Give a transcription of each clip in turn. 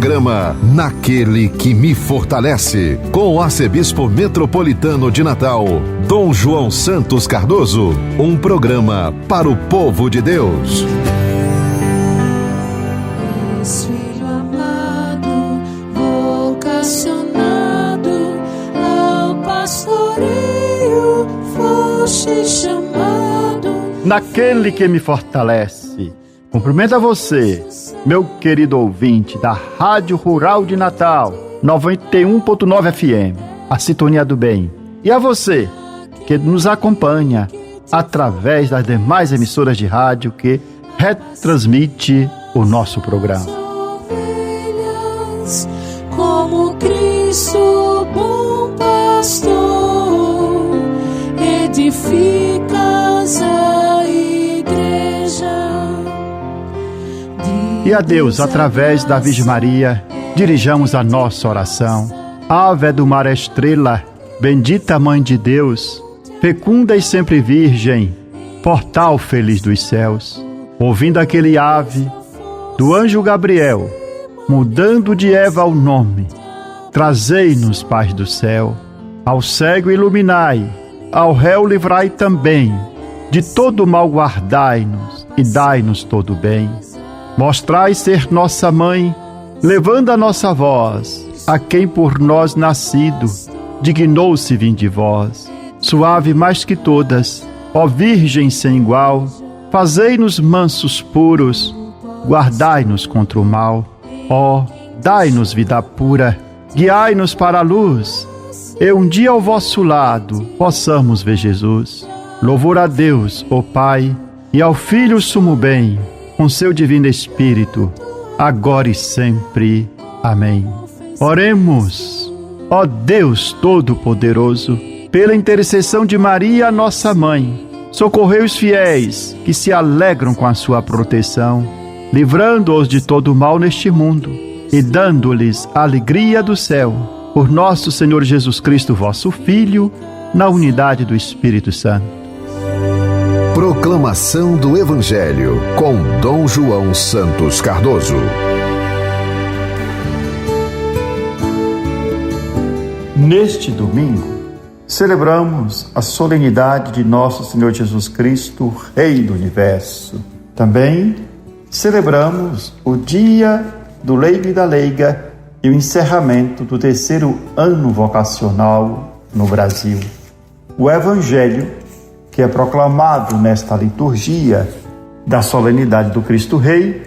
Programa Naquele que me fortalece, com o arcebispo metropolitano de Natal, Dom João Santos Cardoso. Um programa para o povo de Deus. Filho amado, vocacionado ao pastoreio, foste chamado. Naquele que me fortalece. Cumprimento a você, meu querido ouvinte da Rádio Rural de Natal, 91.9 FM, a Sintonia do Bem. E a você, que nos acompanha através das demais emissoras de rádio que retransmite o nosso programa. Ovelhas, como Cristo, bom pastor, edificas a igreja. E a Deus, através da Virgem Maria, dirijamos a nossa oração. Ave do mar estrela, bendita Mãe de Deus, fecunda e sempre virgem, portal feliz dos céus. Ouvindo aquele ave do anjo Gabriel, mudando de Eva o nome, trazei-nos paz do céu. Ao cego iluminai, ao réu livrai também, de todo mal guardai-nos e dai-nos todo bem. Mostrai ser nossa mãe, levando a nossa voz, a quem por nós nascido, dignou-se vir de vós. Suave mais que todas, ó Virgem sem igual, fazei-nos mansos puros, guardai-nos contra o mal. Ó, dai-nos vida pura, guiai-nos para a luz, e um dia ao vosso lado possamos ver Jesus. Louvor a Deus, ó Pai, e ao Filho sumo bem, com seu divino Espírito, agora e sempre. Amém. Oremos. Ó Deus Todo-Poderoso, pela intercessão de Maria, nossa Mãe, socorrei os fiéis que se alegram com a sua proteção, livrando-os de todo mal neste mundo e dando-lhes a alegria do céu. Por nosso Senhor Jesus Cristo, vosso Filho, na unidade do Espírito Santo. Proclamação do Evangelho com Dom João Santos Cardoso. Neste domingo, celebramos a solenidade de nosso Senhor Jesus Cristo, Rei do Universo. Também celebramos o dia do leigo e da leiga e o encerramento do 3º ano vocacional no Brasil. O Evangelho, que é proclamado nesta liturgia da solenidade do Cristo Rei,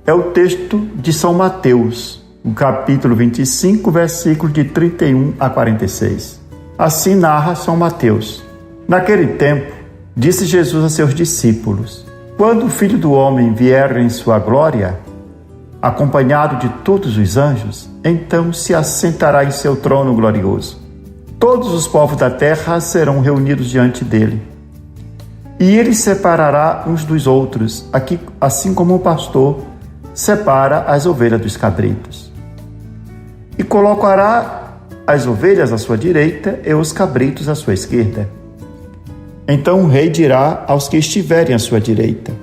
é o texto de São Mateus, o capítulo 25, versículo de 31 a 46. Assim narra São Mateus. Naquele tempo, disse Jesus a seus discípulos: quando o Filho do Homem vier em sua glória, acompanhado de todos os anjos, então se assentará em seu trono glorioso. Todos os povos da terra serão reunidos diante dele. E ele separará uns dos outros, assim como o pastor separa as ovelhas dos cabritos. E colocará as ovelhas à sua direita e os cabritos à sua esquerda. Então o rei dirá aos que estiverem à sua direita: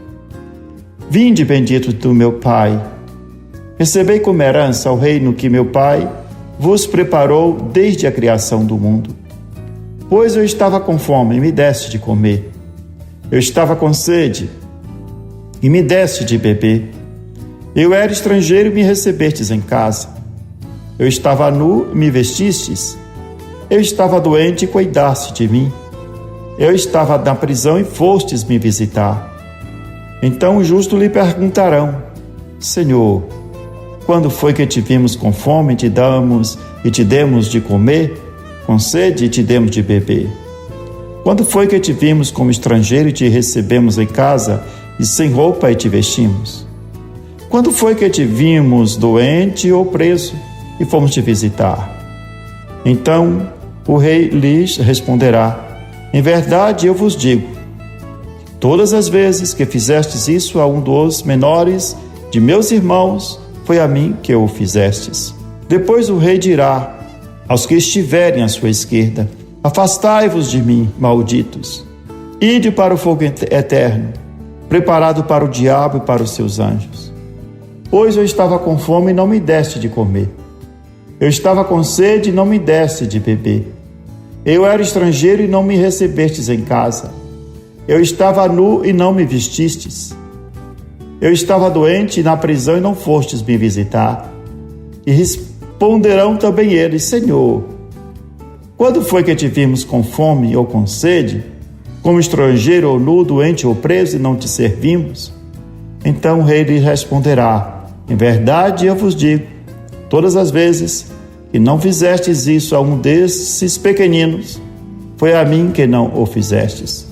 vinde, benditos do meu Pai, recebei como herança o reino que meu Pai vos preparou desde a criação do mundo. Pois eu estava com fome e me deste de comer. Eu estava com sede e me deste de beber. Eu era estrangeiro e me recebestes em casa. Eu estava nu e me vestistes. Eu estava doente e cuidaste de mim. Eu estava na prisão e fostes me visitar. Então os justos lhe perguntarão: Senhor, quando foi que te vimos com fome e te demos de comer, com sede e te demos de beber? Quando foi que te vimos como estrangeiro e te recebemos em casa, e sem roupa e te vestimos? Quando foi que te vimos doente ou preso e fomos te visitar? Então o rei lhes responderá: em verdade eu vos digo, todas as vezes que fizestes isso a um dos menores de meus irmãos, foi a mim que o fizestes. Depois o rei dirá aos que estiverem à sua esquerda: afastai-vos de mim, malditos, ide para o fogo eterno, preparado para o diabo e para os seus anjos. Pois eu estava com fome e não me deste de comer. Eu estava com sede e não me deste de beber. Eu era estrangeiro e não me recebestes em casa. Eu estava nu e não me vestistes. Eu estava doente e na prisão e não fostes me visitar. E responderão também eles: Senhor, quando foi que te vimos com fome ou com sede, como estrangeiro ou nu, doente ou preso, e não te servimos? Então o rei lhe responderá: em verdade eu vos digo, todas as vezes que não fizestes isso a um desses pequeninos, foi a mim que não o fizestes.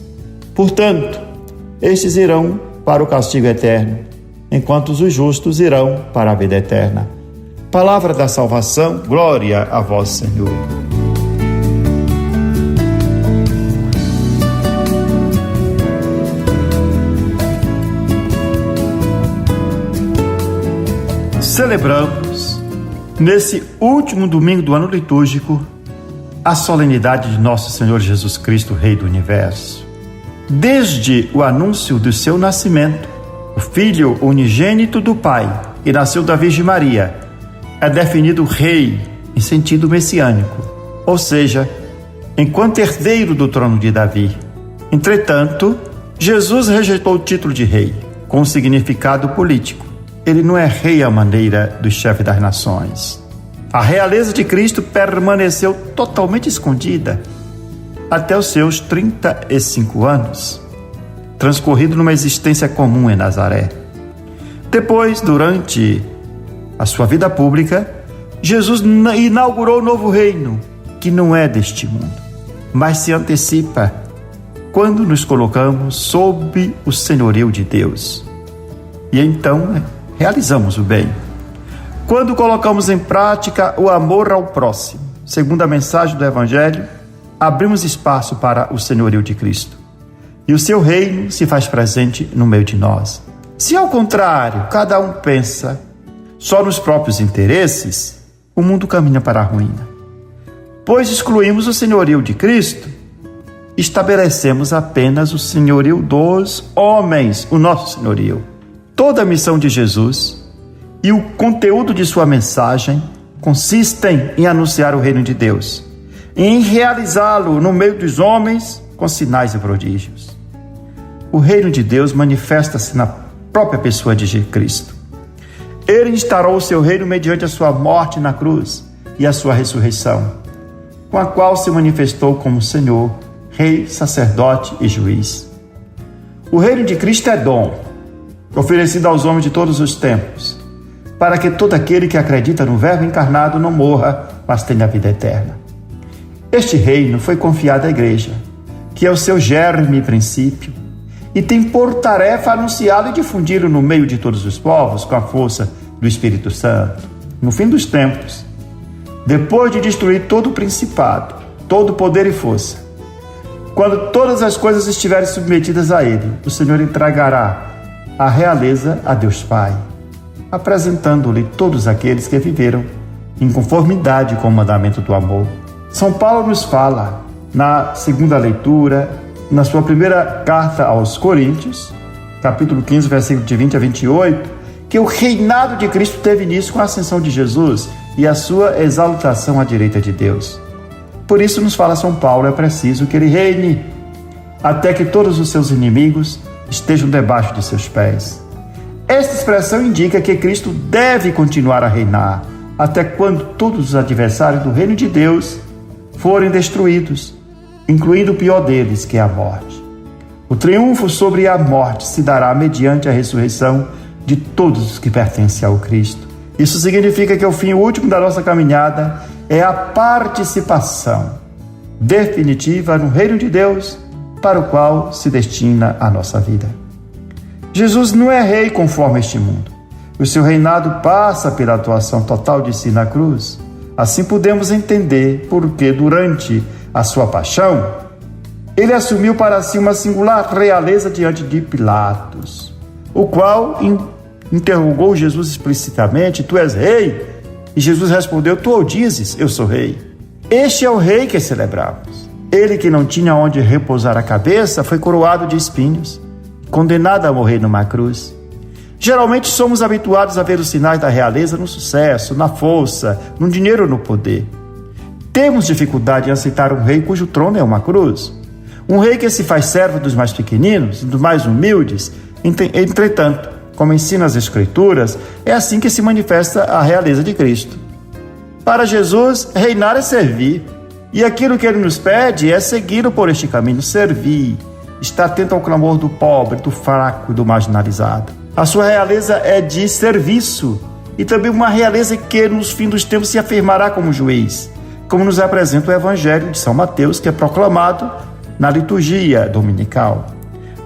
Portanto, estes irão para o castigo eterno, enquanto os justos irão para a vida eterna. Palavra da salvação, glória a vós, Senhor. Celebramos, nesse último domingo do ano litúrgico, a solenidade de nosso Senhor Jesus Cristo, Rei do Universo. Desde o anúncio do seu nascimento, o Filho unigênito do Pai, que nasceu da Virgem Maria, é definido Rei em sentido messiânico, ou seja, enquanto herdeiro do trono de Davi. Entretanto, Jesus rejeitou o título de Rei, com significado político. Ele não é rei à maneira do chefe das nações. A realeza de Cristo permaneceu totalmente escondida até os seus 35 anos, transcorrido numa existência comum em Nazaré. Depois, durante a sua vida pública, Jesus inaugurou um novo reino, que não é deste mundo, mas se antecipa quando nos colocamos sob o senhorio de Deus. E então, realizamos o bem. Quando colocamos em prática o amor ao próximo, segundo a mensagem do Evangelho, abrimos espaço para o senhorio de Cristo. E o seu reino se faz presente no meio de nós. Se, ao contrário, cada um pensa só nos próprios interesses, o mundo caminha para a ruína. Pois excluímos o senhorio de Cristo, estabelecemos apenas o senhorio dos homens, o nosso senhorio. Toda a missão de Jesus e o conteúdo de sua mensagem consistem em anunciar o reino de Deus, em realizá-lo no meio dos homens com sinais e prodígios. O reino de Deus manifesta-se na própria pessoa de Cristo. Ele instaurou o seu reino mediante a sua morte na cruz e a sua ressurreição, com a qual se manifestou como Senhor, Rei, sacerdote e juiz. O reino de Cristo é dom, oferecido aos homens de todos os tempos, para que todo aquele que acredita no Verbo encarnado não morra, mas tenha a vida eterna. Este reino foi confiado à Igreja, que é o seu germe e princípio, e tem por tarefa anunciá-lo e difundi-lo no meio de todos os povos com a força do Espírito Santo. No fim dos tempos, depois de destruir todo o principado, todo o poder e força, quando todas as coisas estiverem submetidas a Ele, o Senhor entregará a realeza a Deus Pai, apresentando-lhe todos aqueles que viveram em conformidade com o mandamento do amor. São Paulo nos fala, na segunda leitura, na sua primeira carta aos Coríntios, capítulo 15, versículo de 20 a 28, que o reinado de Cristo teve início com a ascensão de Jesus e a sua exaltação à direita de Deus. Por isso nos fala São Paulo, é preciso que ele reine até que todos os seus inimigos estejam debaixo de seus pés. Esta expressão indica que Cristo deve continuar a reinar até quando todos os adversários do reino de Deus forem destruídos, incluindo o pior deles, que é a morte. O triunfo sobre a morte se dará mediante a ressurreição de todos os que pertencem ao Cristo. Isso significa que o fim último da nossa caminhada é a participação definitiva no reino de Deus, para o qual se destina a nossa vida. Jesus não é rei conforme este mundo. O seu reinado passa pela atuação total de si na cruz. Assim podemos entender porque, durante a sua paixão, ele assumiu para si uma singular realeza diante de Pilatos, o qual interrogou Jesus explicitamente: tu és rei? E Jesus respondeu: tu o dizes, eu sou rei. Este é o rei que celebramos. Ele, que não tinha onde repousar a cabeça, foi coroado de espinhos, condenado a morrer numa cruz. Geralmente somos habituados a ver os sinais da realeza no sucesso, na força, no dinheiro ou no poder. Temos dificuldade em aceitar um rei cujo trono é uma cruz. Um rei que se faz servo dos mais pequeninos, dos mais humildes. Entretanto, como ensina as Escrituras, é assim que se manifesta a realeza de Cristo. Para Jesus, reinar é servir. E aquilo que ele nos pede é segui-lo por este caminho, servir. Estar atento ao clamor do pobre, do fraco e do marginalizado. A sua realeza é de serviço. E também uma realeza que nos fins dos tempos se afirmará como juiz. Como nos apresenta o Evangelho de São Mateus, que é proclamado na liturgia dominical.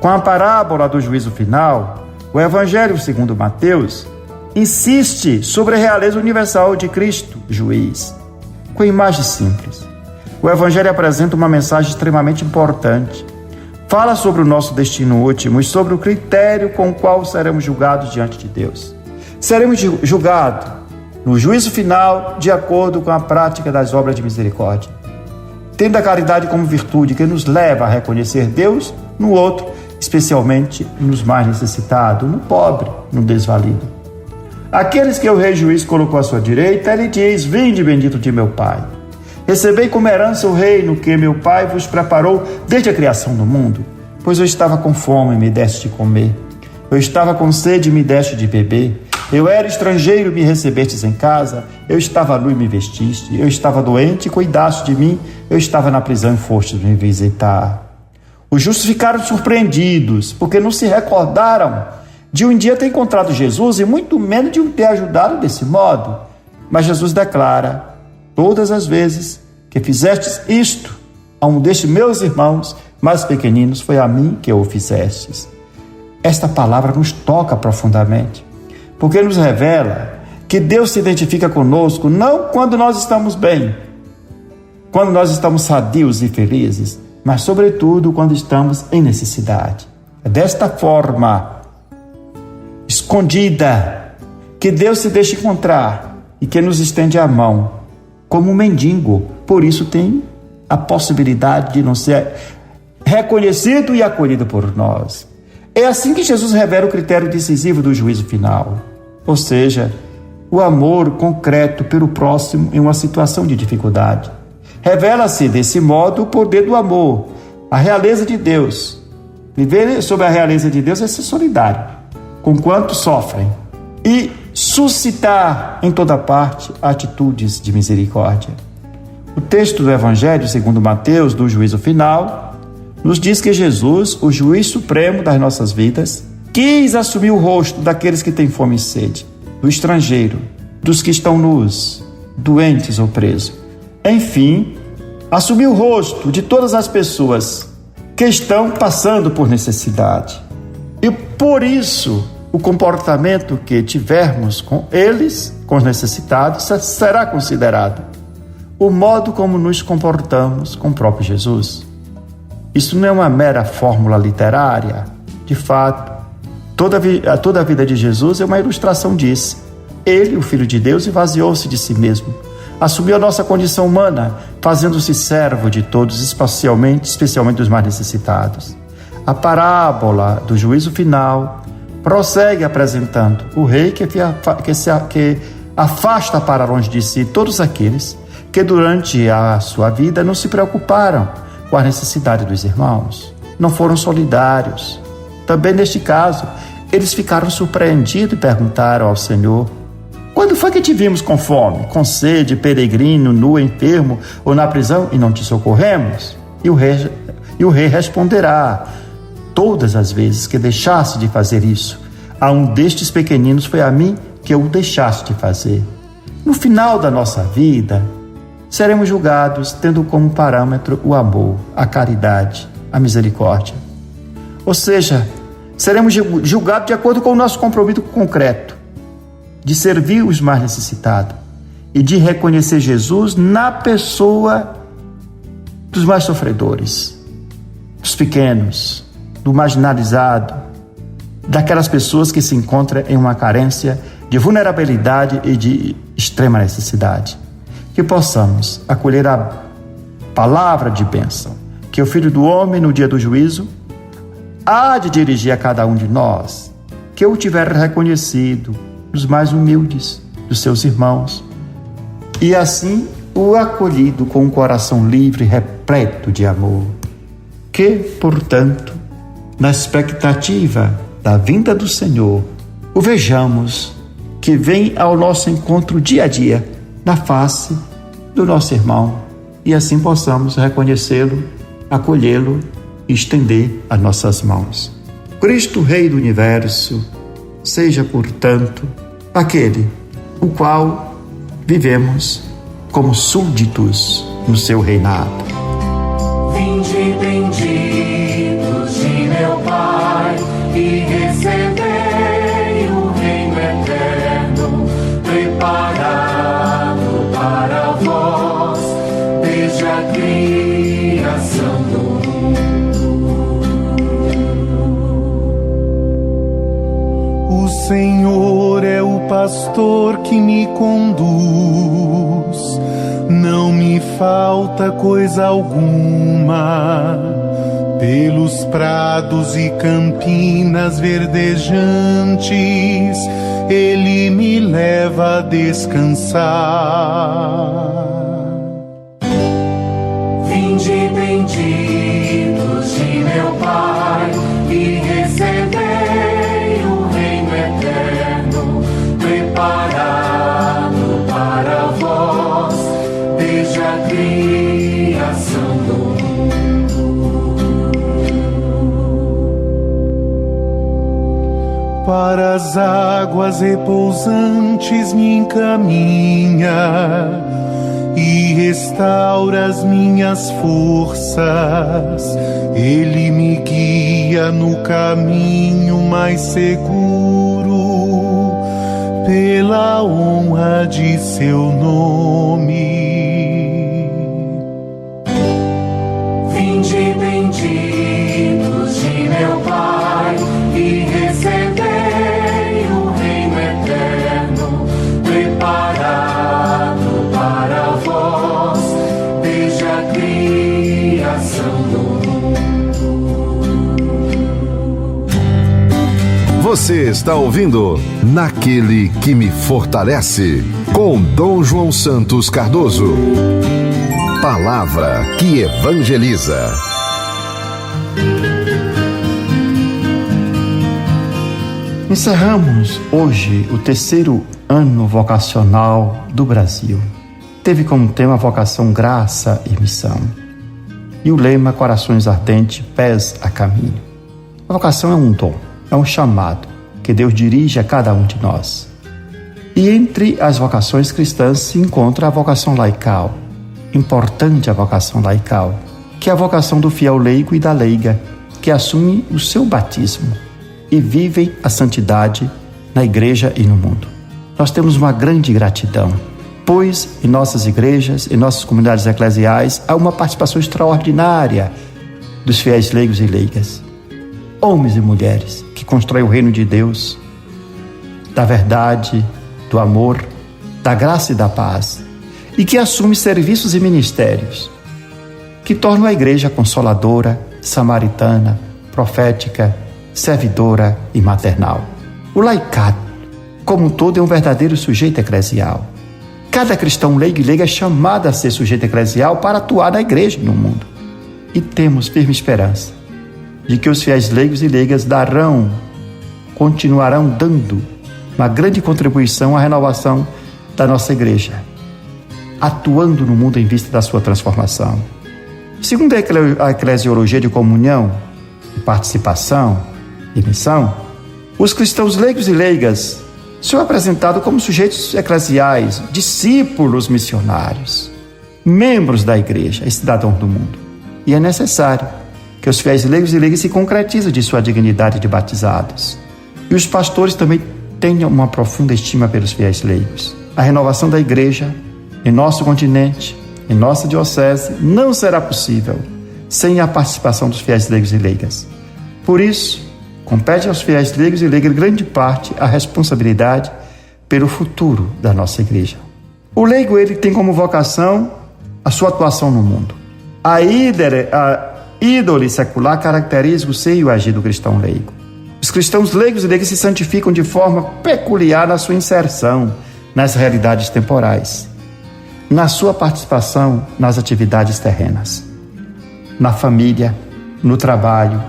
Com a parábola do juízo final, o Evangelho segundo Mateus insiste sobre a realeza universal de Cristo, juiz. Com imagem simples, o Evangelho apresenta uma mensagem extremamente importante. Fala sobre o nosso destino último e sobre o critério com o qual seremos julgados diante de Deus. Seremos julgados no juízo final de acordo com a prática das obras de misericórdia, tendo a caridade como virtude que nos leva a reconhecer Deus no outro, especialmente nos mais necessitados, no pobre, no desvalido. Aqueles que o rei juiz colocou à sua direita, ele diz: vinde, bendito de meu Pai. Recebei como herança o reino que meu Pai vos preparou desde a criação do mundo. Pois eu estava com fome e me deste de comer. Eu estava com sede e me deste de beber. Eu era estrangeiro e me recebestes em casa. Eu estava nu e me vestiste. Eu estava doente e cuidaste de mim. Eu estava na prisão e fostes me visitar. Os justos ficaram surpreendidos, porque não se recordaram de um dia ter encontrado Jesus e muito menos de um ter ajudado desse modo. Mas Jesus declara: todas as vezes que fizestes isto a um destes meus irmãos mais pequeninos, foi a mim que o fizestes. Esta palavra nos toca profundamente, porque nos revela que Deus se identifica conosco não quando nós estamos bem, quando nós estamos sadios e felizes, mas sobretudo quando estamos em necessidade. É desta forma escondida que Deus se deixa encontrar e que nos estende a mão como um mendigo. Por isso tem a possibilidade de não ser reconhecido e acolhido por nós. É assim que Jesus revela o critério decisivo do juízo final, ou seja, o amor concreto pelo próximo em uma situação de dificuldade. Revela-se desse modo o poder do amor, a realeza de Deus. Viver sob a realeza de Deus é ser solidário com quantos sofrem e suscitar em toda parte atitudes de misericórdia. O texto do Evangelho segundo Mateus, do juízo final, nos diz que Jesus, o juiz supremo das nossas vidas, quis assumir o rosto daqueles que têm fome e sede, do estrangeiro, dos que estão nus, doentes ou presos. Enfim, assumiu o rosto de todas as pessoas que estão passando por necessidade. E por isso, o comportamento que tivermos com eles, com os necessitados, será considerado o modo como nos comportamos com o próprio Jesus. Isso não é uma mera fórmula literária. De fato, toda a vida de Jesus é uma ilustração disso. Ele, o Filho de Deus, esvaziou-se de si mesmo. Assumiu a nossa condição humana, fazendo-se servo de todos, especialmente dos mais necessitados. A parábola do juízo final prossegue apresentando o rei que afasta para longe de si todos aqueles que durante a sua vida não se preocuparam com a necessidade dos irmãos, não foram solidários. Também neste caso, eles ficaram surpreendidos e perguntaram ao Senhor: quando foi que te vimos com fome, com sede, peregrino, nu, enfermo ou na prisão e não te socorremos? E o rei responderá: todas as vezes que deixaste de fazer isso a um destes pequeninos, foi a mim que o deixaste de fazer. No final da nossa vida, seremos julgados tendo como parâmetro o amor, a caridade, a misericórdia. Ou seja, seremos julgados de acordo com o nosso compromisso concreto de servir os mais necessitados e de reconhecer Jesus na pessoa dos mais sofredores, dos pequenos, do marginalizado, daquelas pessoas que se encontram em uma carência de vulnerabilidade e de extrema necessidade. Que possamos acolher a palavra de bênção que o Filho do Homem, no dia do juízo, há de dirigir a cada um de nós. que o tiver reconhecido dos mais humildes dos seus irmãos, e assim o acolhido com um coração livre, repleto de amor. Que, portanto, na expectativa da vinda do Senhor, o vejamos que vem ao nosso encontro dia a dia, na face do nosso irmão, e assim possamos reconhecê-lo, acolhê-lo e estender as nossas mãos. Cristo, Rei do Universo, seja, portanto, aquele o qual vivemos como súditos no seu reinado. Vinde benditos de meu Pai, e recebei o reino eterno, preparado para vós, desde a criação do mundo. O Senhor é o pastor que me conduz, não me falta coisa alguma. Pelos prados e campinas verdejantes, Ele me leva a descansar. Vinde benditos de meu Pai, e recebei o reino eterno, preparado para vós, desde a criação do mundo. Para as águas repousantes me encaminha e restaura as minhas forças. Ele me guia no caminho mais seguro, pela honra de seu nome. Vinde benditos de meu Pai, e recebei o reino eterno, preparado para vós, desde a criação do mundo. Você está ouvindo Naquele que me fortalece, com Dom João Santos Cardoso. Palavra que evangeliza. Encerramos hoje o terceiro ano vocacional do Brasil. Teve como tema vocação, graça e missão. E o lema corações ardentes, pés a caminho. A vocação é um dom, é um chamado que Deus dirige a cada um de nós. E entre as vocações cristãs se encontra a vocação laical. Importante a vocação laical, que é a vocação do fiel leigo e da leiga, que assume o seu batismo e vivem a santidade na igreja e no mundo. Nós temos uma grande gratidão, pois em nossas igrejas, em nossas comunidades eclesiais, há uma participação extraordinária dos fiéis leigos e leigas, homens e mulheres que constroem o reino de Deus, da verdade, do amor, da graça e da paz, e que assumem serviços e ministérios que tornam a igreja consoladora, samaritana, profética, servidora e maternal. O laicado, como um todo, é um verdadeiro sujeito eclesial. Cada cristão leigo e leiga é chamado a ser sujeito eclesial para atuar na igreja e no mundo. E temos firme esperança de que os fiéis leigos e leigas continuarão dando uma grande contribuição à renovação da nossa igreja, atuando no mundo em vista da sua transformação. Segundo a eclesiologia de comunhão, de participação e missão, os cristãos leigos e leigas são apresentados como sujeitos eclesiais, discípulos missionários, membros da igreja e cidadãos do mundo. E é necessário que os fiéis leigos e leigas se concretizem de sua dignidade de batizados. E os pastores também tenham uma profunda estima pelos fiéis leigos. A renovação da igreja em nosso continente, em nossa diocese, não será possível sem a participação dos fiéis leigos e leigas. Por isso, compete aos fiéis leigos e leigas grande parte a responsabilidade pelo futuro da nossa igreja. O leigo, ele tem como vocação a sua atuação no mundo. A ídole secular caracteriza o ser e o agir do cristão leigo. Os cristãos leigos e leigas se santificam de forma peculiar na sua inserção nas realidades temporais, na sua participação nas atividades terrenas, na família, no trabalho,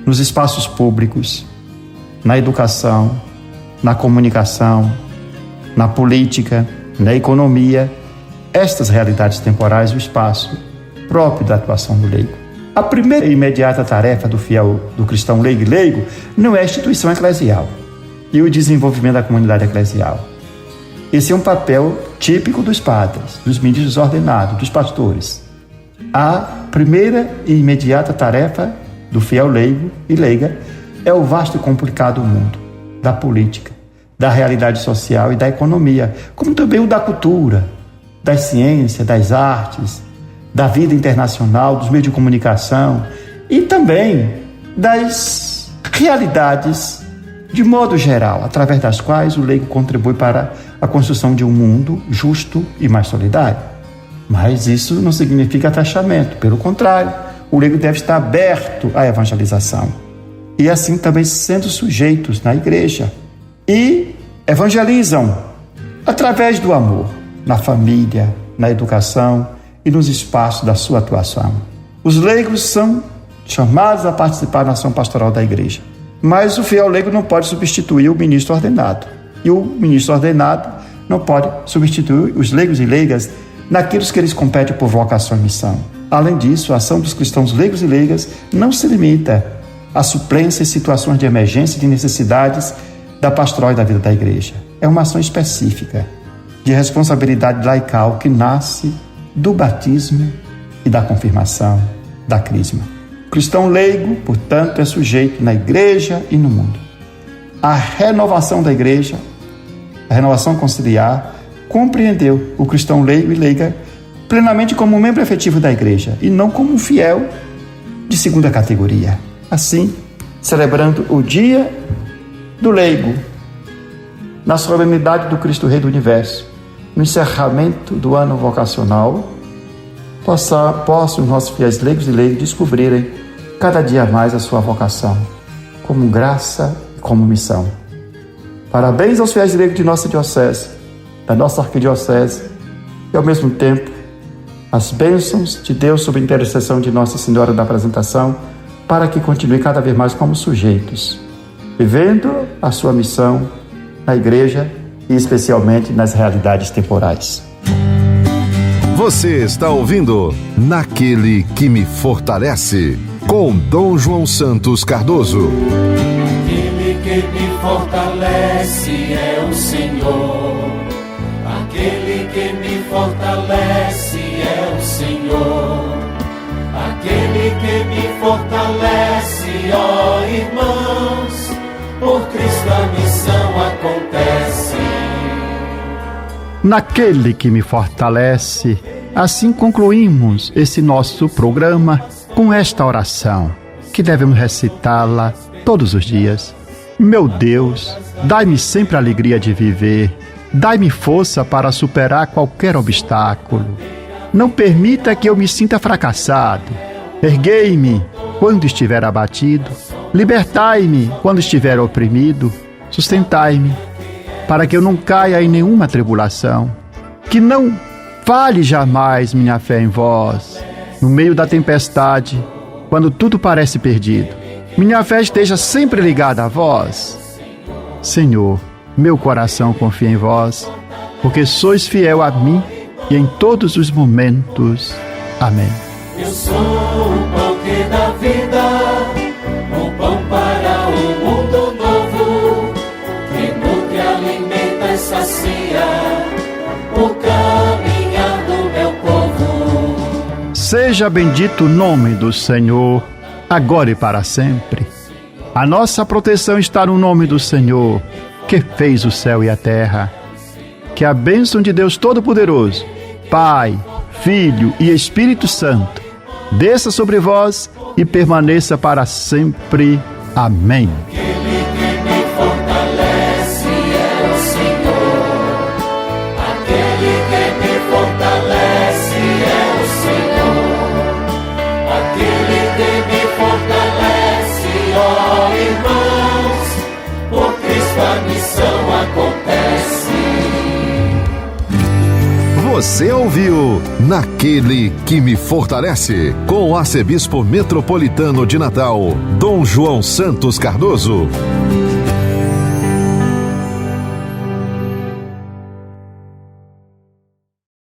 nos espaços públicos, na educação, na comunicação, na política, na economia. Estas realidades temporais, o espaço próprio da atuação do leigo. A primeira e imediata tarefa do fiel, do cristão leigo, não é a instituição eclesial e o desenvolvimento da comunidade eclesial. Esse é um papel típico dos padres, dos ministros ordenados, dos pastores. A primeira e imediata tarefa do fiel leigo e leiga é o vasto e complicado mundo da política, da realidade social e da economia, como também o da cultura, das ciências, das artes, da vida internacional, dos meios de comunicação e também das realidades de modo geral, através das quais o leigo contribui para a construção de um mundo justo e mais solidário. Mas isso não significa taxamento, pelo contrário, o leigo deve estar aberto à evangelização e assim também sendo sujeitos na igreja e evangelizam através do amor, na família, na educação e nos espaços da sua atuação. Os leigos são chamados a participar da ação pastoral da igreja, mas o fiel leigo não pode substituir o ministro ordenado e o ministro ordenado não pode substituir os leigos e leigas naquilo que eles competem por vocação e missão. Além disso, a ação dos cristãos leigos e leigas não se limita à suplência em situações de emergência e de necessidades da pastoral e da vida da igreja. É uma ação específica de responsabilidade laical que nasce do batismo e da confirmação, da crisma. O cristão leigo, portanto, é sujeito na igreja e no mundo. A renovação da igreja, a renovação conciliar, compreendeu o cristão leigo e leiga plenamente como um membro efetivo da igreja e não como um fiel de segunda categoria. Assim, celebrando o Dia do Leigo, na solenidade do Cristo Rei do Universo, no encerramento do ano vocacional, possam os nossos fiéis leigos e leigas descobrirem cada dia mais a sua vocação, como graça e como missão. Parabéns aos fiéis leigos de nossa diocese, da nossa arquidiocese, e ao mesmo tempo as bênçãos de Deus sob a intercessão de Nossa Senhora da Apresentação, para que continue cada vez mais como sujeitos, vivendo a sua missão na igreja e especialmente nas realidades temporais. Você está ouvindo Naquele que me fortalece, com Dom João Santos Cardoso. Aquele que me fortalece é o Senhor. Aquele que me fortalece é o Senhor. Aquele que me fortalece, ó irmãos, por Cristo a missão acontece. Naquele que me fortalece, assim concluímos esse nosso programa com esta oração, que devemos recitá-la todos os dias. Meu Deus, dai-me sempre a alegria de viver, dai-me força para superar qualquer obstáculo. Não permita que eu me sinta fracassado. Erguei-me quando estiver abatido, libertai-me quando estiver oprimido, sustentai-me para que eu não caia em nenhuma tribulação, que não falhe jamais minha fé em vós, no meio da tempestade, quando tudo parece perdido. Minha fé esteja sempre ligada a vós. Senhor, meu coração confia em vós, porque sois fiel a mim e em todos os momentos. Amém. Eu sou o pão que dá vida, o pão para um mundo novo, que nutre, alimenta e sacia o caminhar do meu povo. Seja bendito o nome do Senhor, agora e para sempre. A nossa proteção está no nome do Senhor, que fez o céu e a terra. Que a bênção de Deus Todo-Poderoso, Pai, Filho e Espírito Santo, desça sobre vós e permaneça para sempre. Amém. Aquele que me fortalece é o Senhor. Aquele que me fortalece é o Senhor. Aquele que me fortalece, ó irmãos, Você ouviu Naquele que me fortalece, com o arcebispo metropolitano de Natal, Dom João Santos Cardoso.